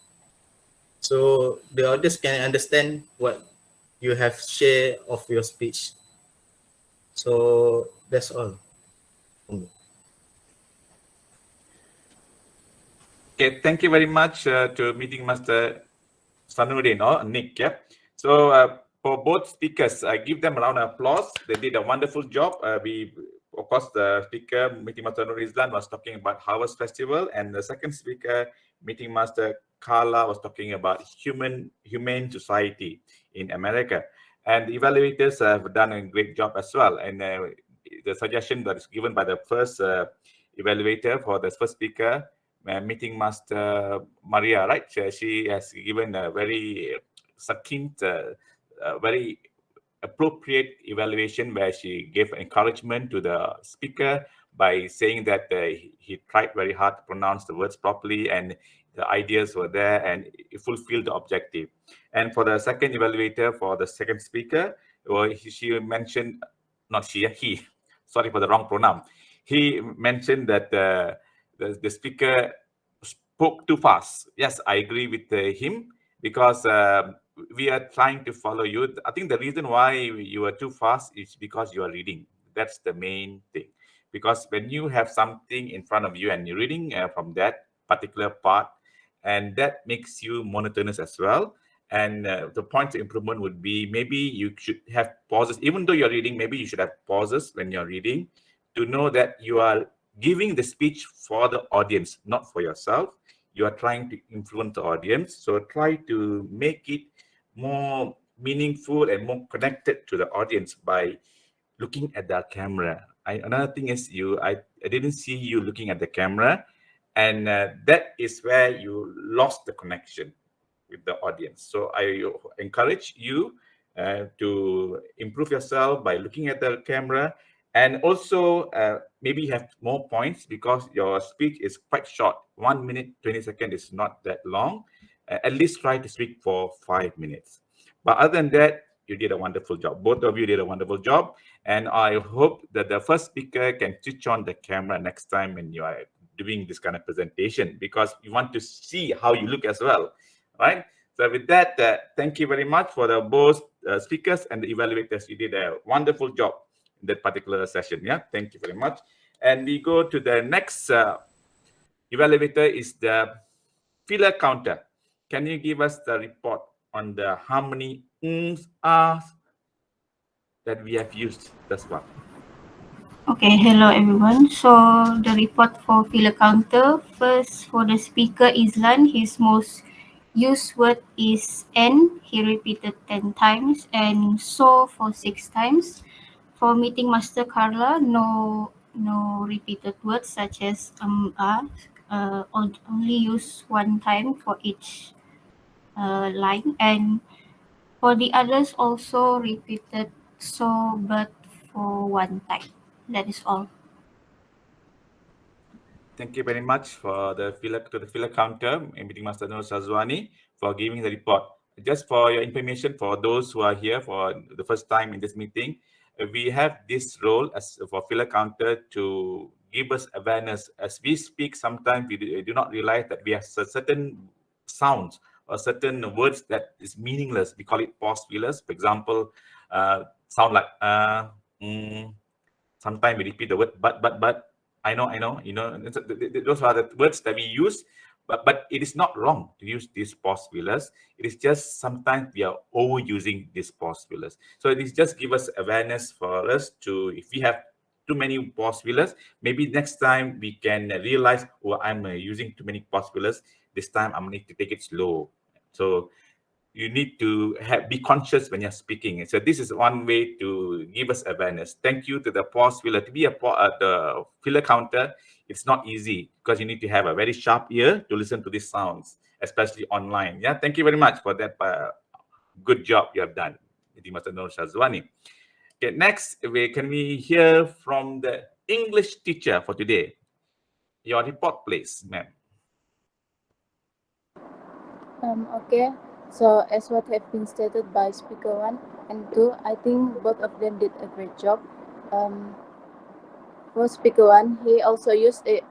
So the audience can understand what you have shared of your speech. So that's all. Okay, thank you very much to Meeting Master Sanuddin or Nick. Yeah. So for both speakers. I give them a round of applause. They did a wonderful job. Of course, the speaker, Meeting Master Nur Rizlan, was talking about Harvest Festival, and the second speaker, Meeting Master Carla, was talking about humane society in America. And the evaluators have done a great job as well. And the suggestion that is given by the first evaluator for the first speaker, Meeting Master Maria, right? She has given a very succinct, very appropriate evaluation where she gave encouragement to the speaker by saying that he tried very hard to pronounce the words properly and the ideas were there and it fulfilled the objective. And for the second evaluator, for the second speaker, she mentioned, not she, he, sorry for the wrong pronoun. He mentioned that the speaker spoke too fast. Yes, I agree with him because we are trying to follow you. I think the reason why you are too fast is because you are reading. That's the main thing. Because when you have something in front of you and you're reading from that particular part, and that makes you monotonous as well. And the point of improvement would be maybe you should have pauses. Even though you're reading, maybe you should have pauses when you're reading to know that you are giving the speech for the audience, not for yourself. You are trying to influence the audience. So try to make it more meaningful and more connected to the audience by looking at the camera. Another thing is I didn't see you looking at the camera, and that is where you lost the connection with the audience. So I encourage you to improve yourself by looking at the camera, and also maybe have more points because your speech is quite short. 1 minute, 20 seconds is not that long. At least try to speak for 5 minutes. But other than that, you did a wonderful job. Both of you did a wonderful job. And I hope that the first speaker can switch on the camera next time when you are doing this kind of presentation, because you want to see how you look as well, right? So with that, thank you very much for the both speakers and the evaluators. You did a wonderful job in that particular session. Yeah, thank you very much. And we go to the next evaluator is the filler counter. Can you give us the report on the how many ahs that we have used thus far? Okay, hello everyone. So the report for filler counter, first for the speaker Islan, his most used word is N, he repeated 10 times, and so for 6 times. For meeting master Carla, no repeated words such as only use 1 time for each line, and for the others also repeated so but for 1 time. That is all. Thank you very much for the filler counter, meeting master Nur Sazwani, for giving the report. Just for your information, for those who are here for the first time in this meeting, we have this role as for filler counter to give us awareness. As we speak, sometimes we do not realize that we have certain sounds or certain words that is meaningless. We call it pause fillers. For example, sound like sometimes we repeat the word but. I know, those are the words that we use, but it is not wrong to use these pause fillers. It is just sometimes we are overusing these pause fillers. So it is just give us awareness for us to, if we have too many pause fillers, maybe next time we can realize, oh, I'm using too many pause fillers. This time I'm going to take it slow. So you need to be conscious when you're speaking. So this is one way to give us awareness. Thank you to the pause filler. To be the filler counter, it's not easy because you need to have a very sharp ear to listen to these sounds, especially online. Yeah, thank you very much for that good job you have done, Master Nur Shazwani. Okay, next, can we hear from the English teacher for today? Your report, please, ma'am. Okay. So as what have been stated by speaker 1 and 2, I think both of them did a great job. For speaker 1, he also used the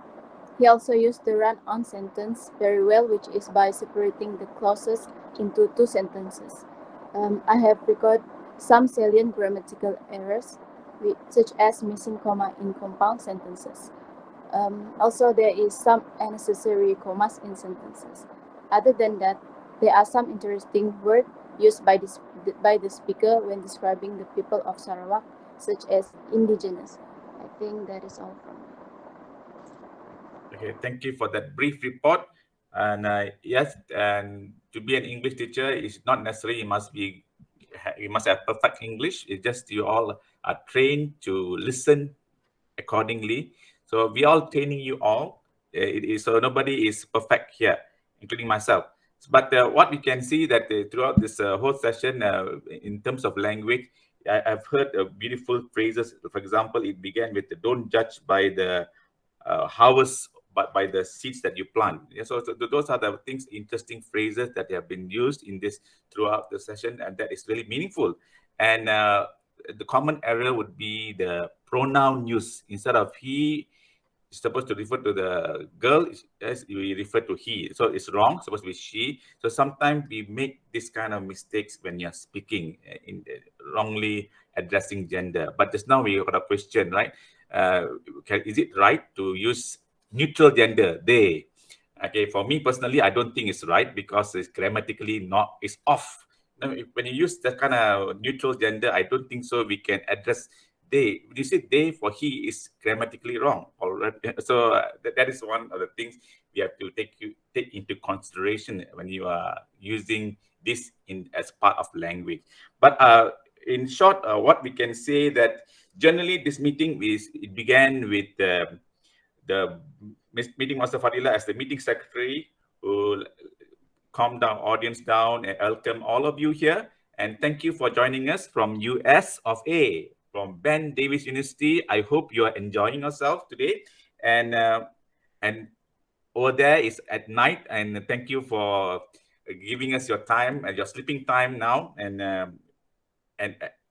run-on sentence very well, which is by separating the clauses into 2 sentences. I have recorded some salient grammatical errors, such as missing comma in compound sentences. Also, there is some unnecessary commas in sentences. Other than that, there are some interesting words used by the speaker when describing the people of Sarawak, such as indigenous. I think that is all from me. Okay, thank you for that brief report. And yes, and to be an English teacher is not necessarily you must have perfect English. It's just you all are trained to listen accordingly. So we all training you all. It is so nobody is perfect here, including myself. But what we can see that throughout this whole session, in terms of language, I've heard beautiful phrases. For example, it began with "Don't judge by the harvest, but by the seeds that you plant." Yeah, so those are the things, interesting phrases that have been used in this throughout the session, and that is really meaningful. And the common error would be the pronoun use. Instead of he, is supposed to refer to the girl, as we refer to he. So it's wrong, supposed to be she. So sometimes we make this kind of mistakes when you're speaking, in wrongly addressing gender. But just now we got a question, right? Is it right to use neutral gender, they? Okay, for me personally, I don't think it's right because it's grammatically not, it's off. Now, when you use that kind of neutral gender, I don't think so we can address they. When you say they for he is grammatically wrong already. So that is one of the things we have to take into consideration when you are using this as part of language. But in short, what we can say that generally this meeting it began with the meeting master Fadila as the meeting secretary, who calm down audience down and welcome all of you here. And thank you for joining us from US of A, from Ben Davis University. I hope you are enjoying yourself today. And over there is at night. And thank you for giving us your time and your sleeping time now, and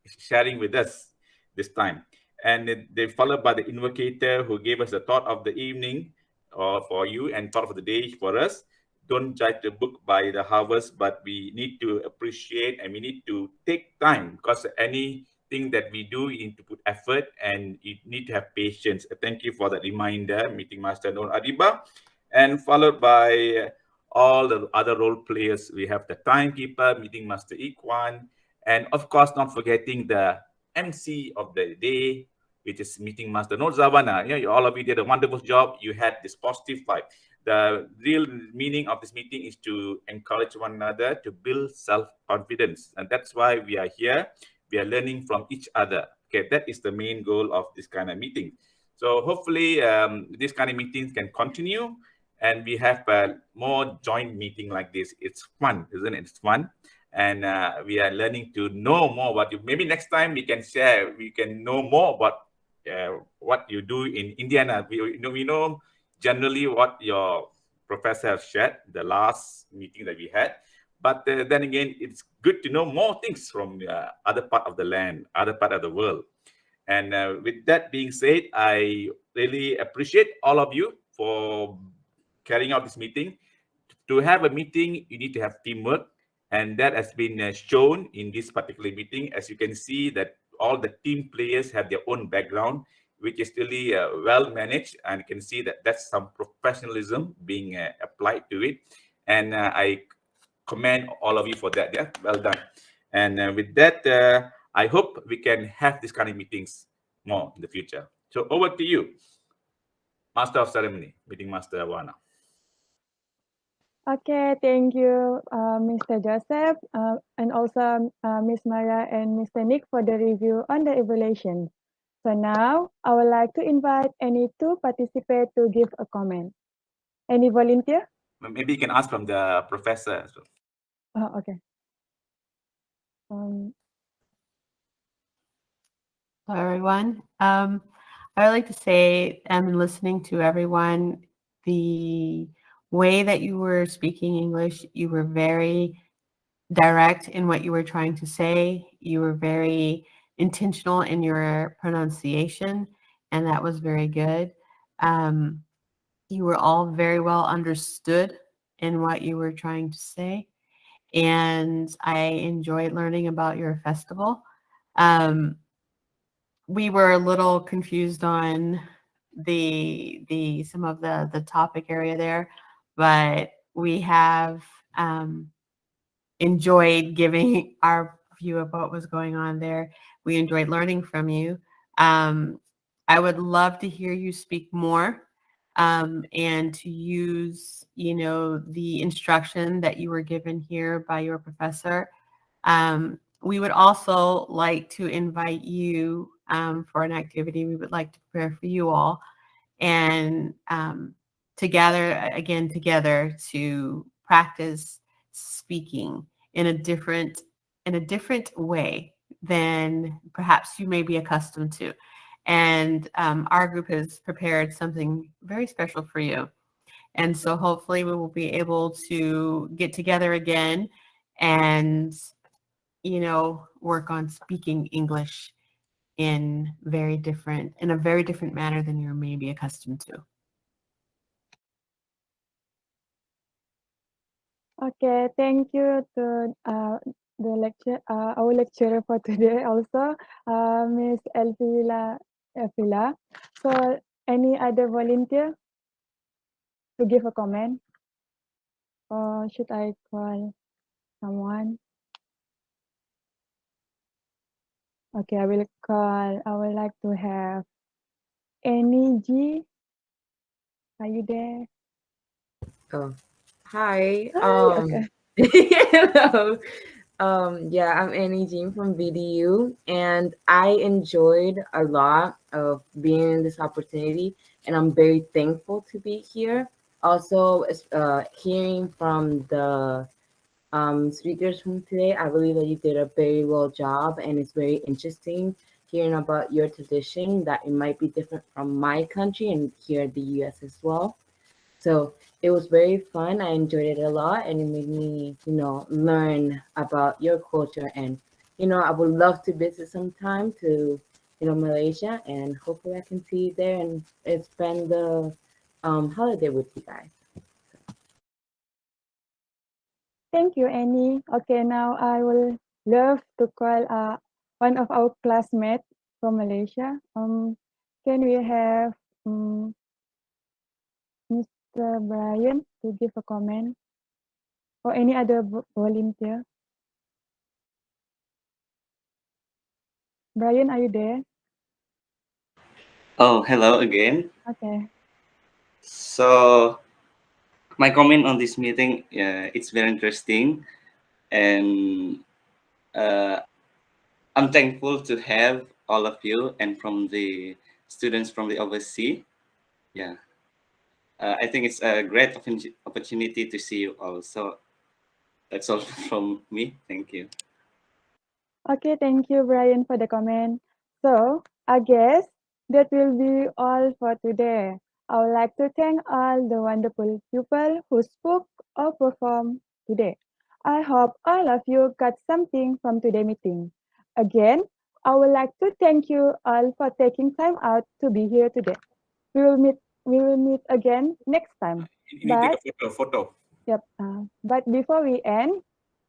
sharing with us this time. And they followed by the invocator, who gave us the thought of the evening for you and thought of the day for us. Don't judge the book by the harvest, but we need to appreciate and we need to take time, because anything that we do, you need to put effort and you need to have patience. Thank you for that reminder, Meeting Master Nur Adiba. And followed by all the other role players. We have the timekeeper, Meeting Master Ikwan, and of course, not forgetting the MC of the day, which is Meeting Master Nur Zavana. Yeah, all of you did a wonderful job. You had this positive vibe. The real meaning of this meeting is to encourage one another to build self-confidence. And that's why we are here. We are learning from each other. Okay, that is the main goal of this kind of meeting. So hopefully this kind of meetings can continue, and we have more joint meeting like this. It's fun, isn't it? It's fun. And we are learning to know more about you. Maybe next time we can share, we can know more about what you do in Indiana. We know generally what your professor has shared, the last meeting that we had. But then again, it's good to know more things from other part of the land, other part of the world. And with that being said, I really appreciate all of you for carrying out this meeting. To have a meeting, you need to have teamwork. And that has been shown in this particular meeting. As you can see that all the team players have their own background, which is really well managed. And you can see that that's some professionalism being applied to it. And I commend all of you for that. Yeah, well done. And with that, I hope we can have this kind of meetings more in the future. So over to you, Master of Ceremony, Meeting Master Wana. Okay, thank you, Mr. Joseph, and also Ms. Mara and Mr. Nick for the review on the evaluation. So now I would like to invite any two participants to give a comment. Any volunteer? Maybe you can ask from the professor. Oh, okay. Hello, everyone. I would like to say, listening to everyone, the way that you were speaking English, you were very direct in what you were trying to say. You were very intentional in your pronunciation, and that was very good. You were all very well understood in what you were trying to say, and I enjoyed learning about your festival. We were a little confused on the some of the topic area there, but we have enjoyed giving our view of what was going on there. We enjoyed learning from you. I would love to hear you speak more and to use, the instruction that you were given here by your professor. We would also like to invite you for an activity we would like to prepare for you all, and together to practice speaking in a different way than perhaps you may be accustomed to. And our group has prepared something very special for you. And so hopefully we will be able to get together again and, work on speaking English in a very different manner than you may be accustomed to. Okay, thank you to our lecturer for today also, Miss Elvila. So, any other volunteer to give a comment, or should I call someone? Okay, I will call. I would like to have Annie G. Are you there? Oh, hi. Hi. Okay. Hello. Yeah, I'm Annie Jean from BDU, and I enjoyed a lot of being in this opportunity, and I'm very thankful to be here. Also, hearing from the speakers from today, I believe that you did a very well job, and it's very interesting hearing about your tradition that it might be different from my country and here in the US as well. So it was very fun. I enjoyed it a lot, and it made me, learn about your culture. And, I would love to visit sometime to, Malaysia, and hopefully I can see you there and spend the holiday with you guys. Thank you, Annie. Okay, now I will love to call one of our classmates from Malaysia. Can we have Mr. Brian to give a comment, or any other volunteer? Brian, are you there? Oh, hello again. Okay. So my comment on this meeting, it's very interesting, and I'm thankful to have all of you and from the students from the overseas. Yeah, I think it's a great opportunity to see you all. So that's all from me. Thank you. Okay, thank you, Brian, for the comment. So, I guess that will be all for today. I would like to thank all the wonderful people who spoke or performed today. I hope all of you got something from today's meeting. Again, I would like to thank you all for taking time out to be here today. We will meet again next time. You need to take a photo. Yep. But before we end,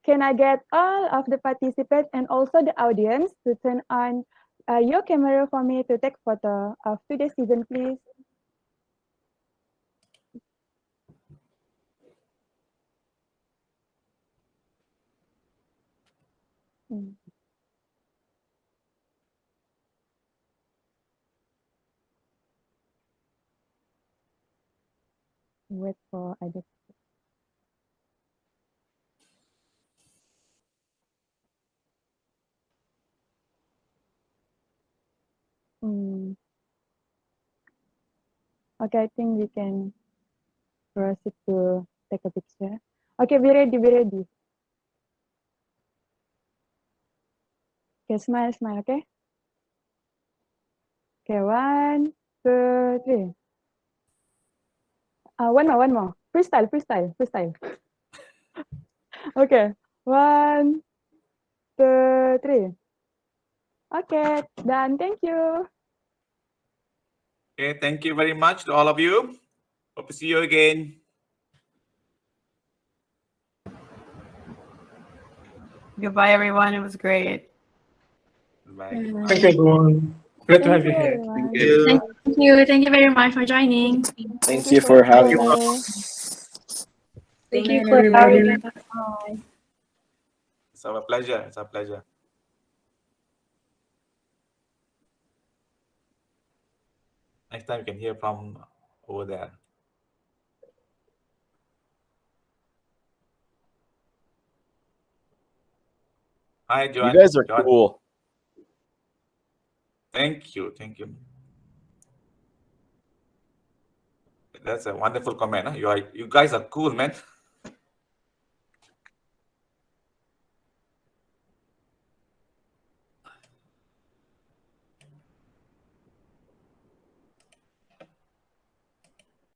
can I get all of the participants and also the audience to turn on your camera for me to take photo of today's season, please? Wait for other. Okay, I think we can proceed to take a picture. Okay, be ready, be ready. Okay, smile, smile, okay? Okay, 1, 2, 3. One more. Freestyle, freestyle, freestyle. Okay, 1, 2, 3. Okay, done. Thank you. Okay, thank you very much to all of you. Hope to see you again. Goodbye, everyone. It was great. Bye. Thank you, everyone. Glad to have you here. Thank you. Thank you. Thank you very much for joining. Thank you for having us. us. Thank Bye, you for having everybody. us. Bye. It's our pleasure. It's our pleasure. Next time you can hear from over there. Hi, John. You guys are John. cool. Thank you. Thank you. That's a wonderful comment. Huh? You guys are cool, man.